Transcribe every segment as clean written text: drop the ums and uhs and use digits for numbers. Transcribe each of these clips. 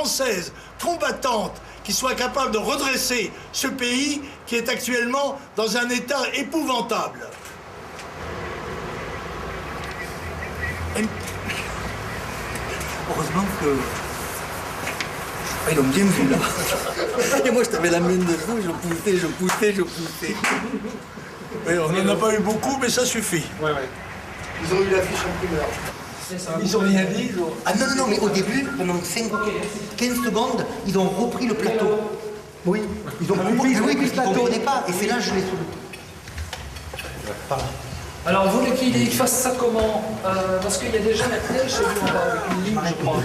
française combattante qui soit capable de redresser ce pays qui est actuellement dans un état épouvantable. Heureusement que... Ah, ils l'ont bien vu, là. Et moi, je t'avais la main dessous, je poussais. Oui, on n'en a pas eu beaucoup, mais ça suffit. Ouais. Ils ont eu l'affiche en primeur. Ils ont rien dit. Ah non, mais au début, pendant 15 secondes, ils ont repris le plateau. Oui, ils ont repris le plateau au départ, et c'est là que je l'ai sauvé. Alors, vous voulez qu'il fasse ça comment? Parce qu'il y a déjà la télé chez vous en bas, avec une ligne, je crois.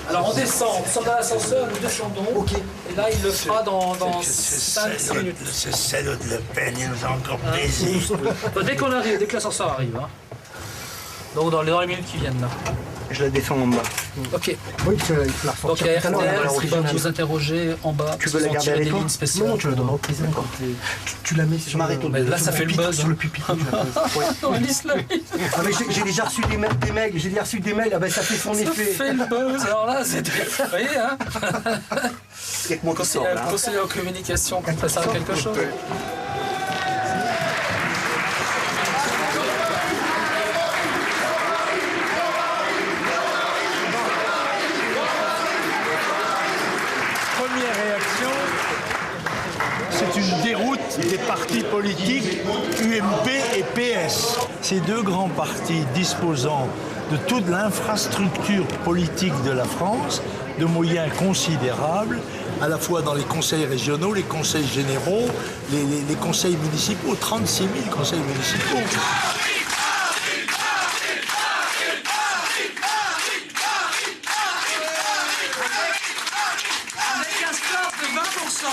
Alors, on descend dans l'ascenseur, nous descendons. Ok. Et là, il le fera dans 5 minutes. Ce salaud de Le Pen, il nous a encore baisé. Dès qu'on arrive, dès que l'ascenseur arrive. Hein. Donc, dans les minutes qui viennent, là. Je la descends en bas. Ok. Oui, tu la ressortir. Donc, il y a RTL qui va vous interroger en bas. Tu veux la garder avec toi? Non, tu la donnes en prison. Tu la mets sur là, ça fait le buzz. Sur le pupitre. Non, l'islamisme. Ah, mais j'ai déjà reçu des mails, ah ben ça fait son effet. Ça fait le buzz. Alors là, c'est... Vous voyez, hein? Il y a que moi qui sors, là. Conseiller en communication, ça sert à quelque chose. C'est une déroute des partis politiques UMP et PS. Ces deux grands partis disposant de toute l'infrastructure politique de la France, de moyens considérables, à la fois dans les conseils régionaux, les conseils généraux, les conseils municipaux, 36 000 conseils municipaux.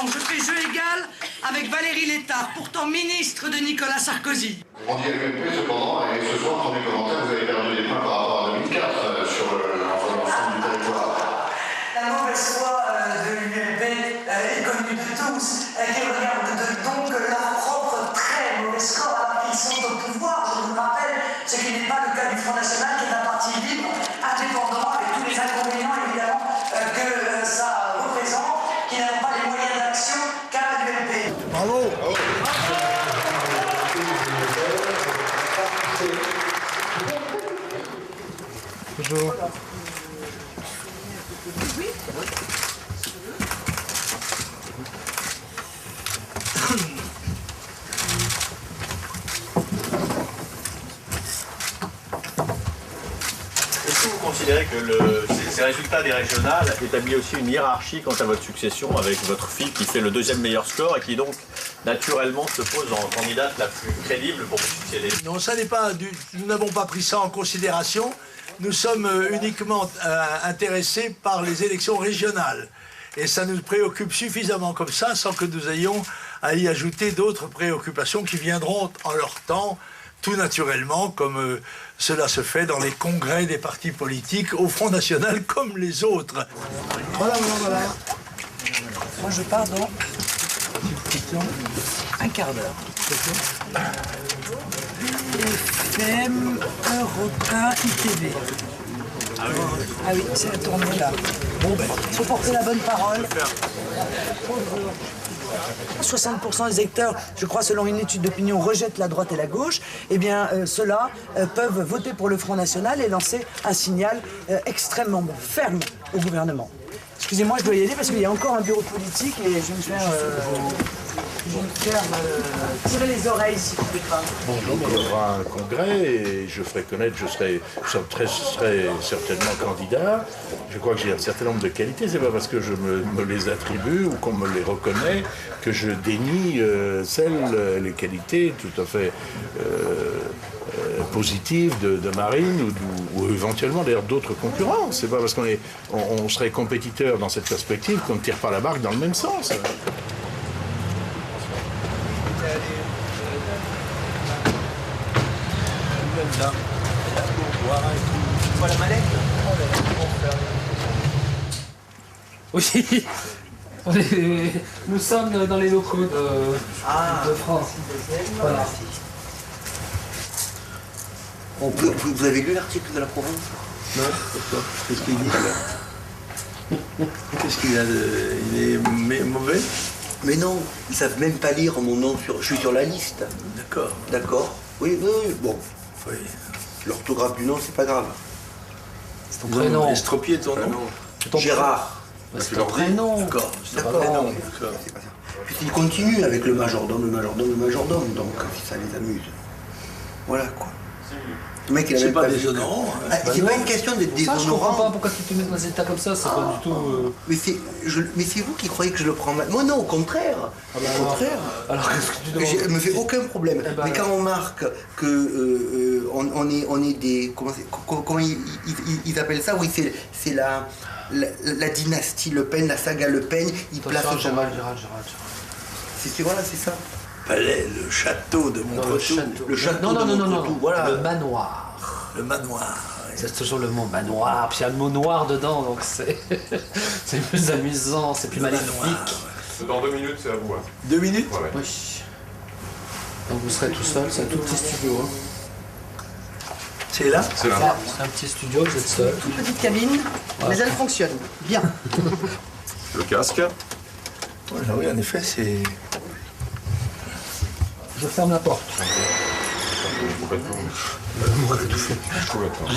Je fais jeu égal avec Valérie Létard, pourtant ministre de Nicolas Sarkozy. On dit l'UMP cependant, et ce soir, dans les commentaires, vous avez perdu des points par rapport à 2004 sur l'ensemble du territoire. La mauvaise foi de l'UMP est connue de tous, qui regardent donc leur propre très mauvais score alors qu'ils sont au pouvoir. Je vous le rappelle, ce qui n'est pas le cas du Front National, qui est un parti libre, indépendant, avec tous les inconvénients évidemment que ça représente, qui n'ont pas les moyens d'action qu'a l'UMP. Bravo. Bonjour. Est-ce que vous considérez que ces résultats des régionales établissent aussi une hiérarchie quant à votre succession avec votre fille qui fait le deuxième meilleur score et qui donc naturellement se pose en candidate la plus crédible pour vous succéder? Non, ça n'est pas nous n'avons pas pris ça en considération. Nous sommes uniquement intéressés par les élections régionales. Et ça nous préoccupe suffisamment comme ça, sans que nous ayons à y ajouter d'autres préoccupations qui viendront en leur temps, tout naturellement, comme cela se fait dans les congrès des partis politiques, au Front National comme les autres. Voilà. Moi je pars dans un quart d'heure. FM, Europe 1, ITV. Ah oui, c'est la tournée là. Bon ben, il faut porter la bonne parole. 60% des électeurs, je crois selon une étude d'opinion, rejettent la droite et la gauche. Eh bien, ceux-là peuvent voter pour le Front National et lancer un signal extrêmement ferme au gouvernement. Excusez-moi, je dois y aller parce qu'il y a encore un bureau politique et je vais me faire... tirer les oreilles si vous plaît pas. Bon, donc il y aura un congrès et je ferai connaître, je serai certainement candidat. Je crois que j'ai un certain nombre de qualités. C'est pas parce que je me les attribue ou qu'on me les reconnaît que je dénie les qualités tout à fait positives de Marine ou éventuellement d'ailleurs d'autres concurrents. C'est pas parce qu'on serait compétiteur dans cette perspective qu'on ne tire pas la barque dans le même sens. Là. Voilà la mallette. Oui, nous sommes dans les locaux de France. Voilà. Vous avez lu l'article de la Provence? Non, pourquoi? Qu'est-ce qu'il dit là? Qu'est-ce qu'il a il est mauvais? Mais non, ils savent même pas lire mon nom, je suis sur la liste. D'accord. D'accord. Oui, bon. Oui. L'orthographe du nom, c'est pas grave. C'est ton prénom. Estropié ton nom? Gérard. C'est ton prénom. D'accord. C'est pas D'accord. prénom. D'accord. C'est pas ça. Puis ils continuent avec le majordome, donc si ça les amuse. Voilà quoi. Le mec, il a C'est même pas vu déshonorant. que- Ah, c'est pas une question d'être Ça, je comprends déshonorant. pas pourquoi tu te mets dans un état comme ça, c'est pas du tout. Mais c'est vous qui croyez que je le prends mal. Moi non, au contraire. Au contraire. Alors qu'est-ce que tu demandes? Je me fais aucun problème. Eh ben, Mais quand on marque que on est des comment ils appellent ça? Oui, c'est la dynastie Le Pen, la saga Le Pen. Ils placent Attention, au Gérald. voilà, c'est ça. Palais, le château de Montretout. Le château Non, de Montretout, voilà. Le manoir. Le manoir. C'est toujours le mot manoir, puis il y a le mot noir dedans, donc c'est c'est plus amusant, c'est plus maléfique. Dans 2 minutes, c'est à vous. 2 minutes? Ouais. Oui. Donc vous serez tout seul, c'est un tout petit studio. Hein. C'est là? C'est là. C'est un petit studio, vous êtes seul. Toute petite cabine, mais elle fonctionne. Bien. Le casque. Oui, en effet, c'est... Je ferme la porte.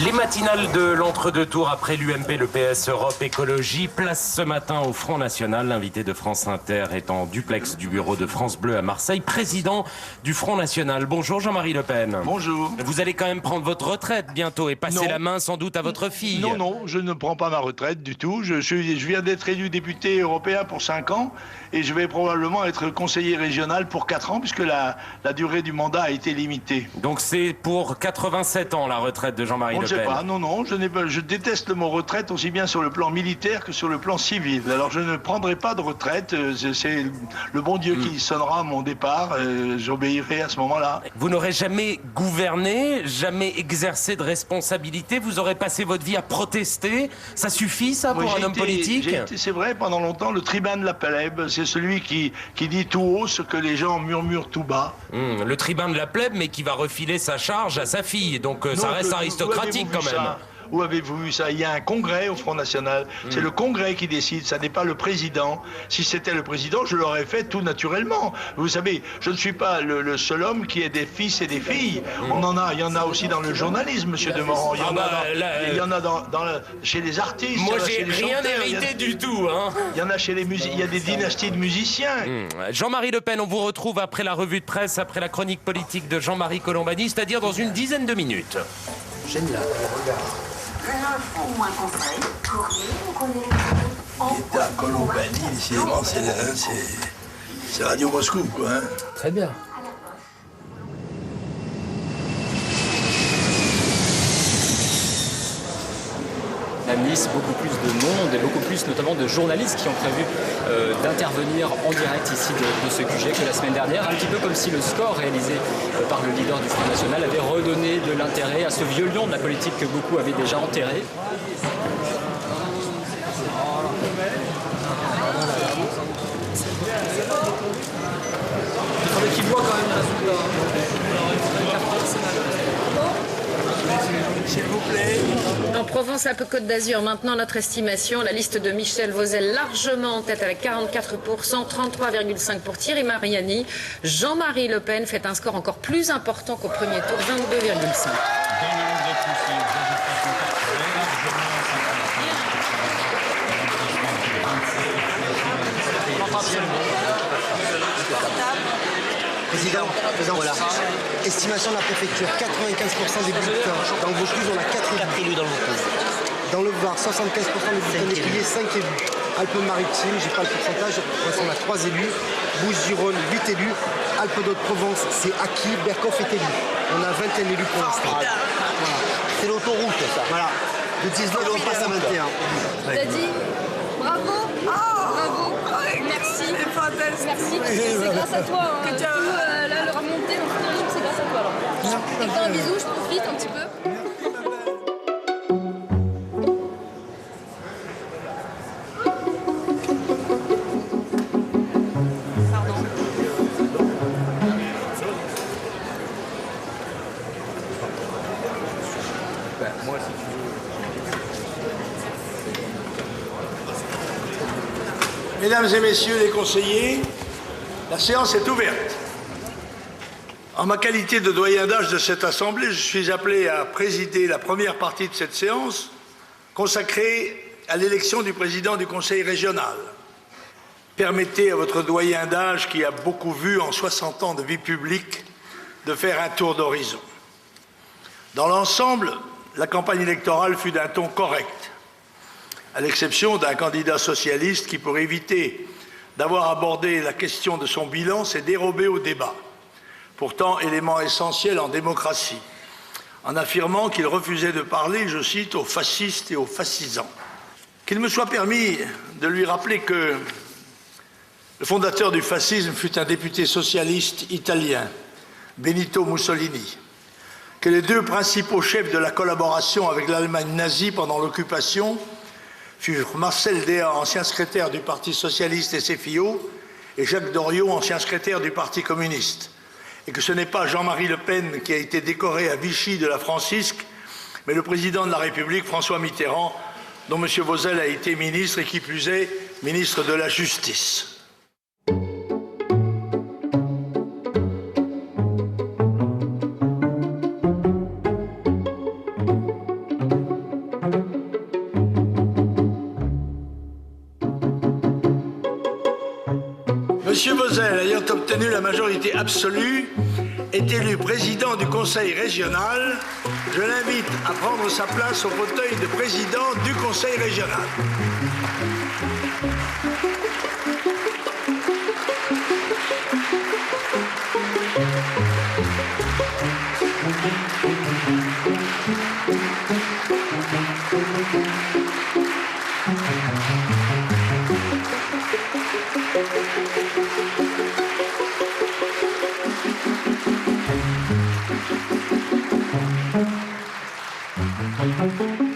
Les matinales de l'entre-deux tours après l'UMP, le PS Europe Écologie, place ce matin au Front National. L'invité de France Inter est en duplex du bureau de France Bleu à Marseille, président du Front National. Bonjour Jean-Marie Le Pen. Bonjour. Vous allez quand même prendre votre retraite bientôt et passer Non. la main sans doute à votre fille. Non, non, je ne prends pas ma retraite du tout. Je viens d'être élu député européen pour 5 ans et je vais probablement être conseiller régional pour 4 ans puisque la durée du mandat a été limitée. Donc c'est pour 87 ans la retraite de Jean-Marie On Le ne sait Pen. pas, non, je déteste le mot retraite aussi bien sur le plan militaire que sur le plan civil. Alors je ne prendrai pas de retraite, c'est le bon Dieu qui sonnera mon départ, j'obéirai à ce moment-là. Vous n'aurez jamais gouverné, jamais exercé de responsabilité, vous aurez passé votre vie à protester. Ça suffit ça pour un homme politique? C'est vrai, pendant longtemps, le tribun de la plèbe, c'est celui qui dit tout haut ce que les gens murmurent tout bas. Le tribun de la plèbe, mais qui va refiler sa charge à sa fille, donc ça Non, reste où aristocratique avez-vous quand vu même. ça Où avez-vous vu ça? Il y a un congrès au Front National. C'est le congrès qui décide, ça n'est pas le président. Si c'était le président, je l'aurais fait tout naturellement. Vous savez, je ne suis pas le seul homme qui ait des fils et des filles. Il y en a aussi dans le journalisme, monsieur Demorand. Il y en a chez les artistes. Moi, il y en a j'ai chez les rien chanteurs, hérité du tout, hein. Il y en a chez les musiciens. Il y a des dynasties de musiciens. Jean-Marie Le Pen, on vous retrouve après la revue de presse, après la chronique politique de Jean-Marie Colombani, c'est-à-dire dans une dizaine de minutes. Génial. L'info ou un conseil, courrier, on connaît Il est à Colombani, décidément, c'est Radio Moscou, quoi. Hein. Très bien. À Nice, beaucoup plus de monde et beaucoup plus notamment de journalistes qui ont prévu d'intervenir en direct ici de ce QG que la semaine dernière, un petit peu comme si le score réalisé par le leader du Front National avait redonné de l'intérêt à ce vieux lion de la politique que beaucoup avaient déjà enterré. Il faudrait qu'il voit quand même le résultat. S'il vous plaît. En Provence-Alpes-Côte d'Azur, maintenant notre estimation, la liste de Michel Vauzel largement en tête avec 44%, 33,5% pour Thierry Mariani. Jean-Marie Le Pen fait un score encore plus important qu'au premier tour, 22,5%. Président, voilà. Estimation de la préfecture, 95% des bulletins. Dans le Vaucluse, on a 4 élus dans le Vaucluse. Dans le Var, 75% des bulletins dépliés, 5 élus. Alpes-Maritimes, j'ai pas le pourcentage, on a 3 élus. Bouches-du-Rhône, 8 élus. Alpes-de-Haute-Provence, c'est acquis. Bercoff est élu. On a 21 élus pour l'instant. Voilà. C'est l'autoroute, ça. Voilà. De 19, on passe à 21. T'as dit bravo, bravo, merci. C'est fantastique. Merci, c'est grâce à toi. Hein. Tout, là, le remonter dans toute la région, c'est grâce à toi. Alors. Je te fais un bisou, je profite un petit peu. Moi, si tu veux. Mesdames et messieurs les conseillers, la séance est ouverte. En ma qualité de doyen d'âge de cette Assemblée, je suis appelé à présider la première partie de cette séance consacrée à l'élection du président du Conseil régional. Permettez à votre doyen d'âge, qui a beaucoup vu en 60 ans de vie publique, de faire un tour d'horizon. Dans l'ensemble, la campagne électorale fut d'un ton correct, à l'exception d'un candidat socialiste qui, pour éviter d'avoir abordé la question de son bilan, s'est dérobé au débat, pourtant élément essentiel en démocratie, en affirmant qu'il refusait de parler, je cite, aux fascistes et aux fascisants. Qu'il me soit permis de lui rappeler que le fondateur du fascisme fut un député socialiste italien, Benito Mussolini, que les deux principaux chefs de la collaboration avec l'Allemagne nazie pendant l'occupation furent Marcel Déat, ancien secrétaire du Parti socialiste et SFIO, et Jacques Doriot, ancien secrétaire du Parti communiste, et que ce n'est pas Jean-Marie Le Pen qui a été décoré à Vichy de la Francisque, mais le président de la République, François Mitterrand, dont M. Vozelle a été ministre et qui plus est, ministre de la Justice. M. Vozelle, ayant obtenu la majorité absolue, est élu président du Conseil régional. Je l'invite à prendre sa place au fauteuil de président du Conseil régional. Thank you.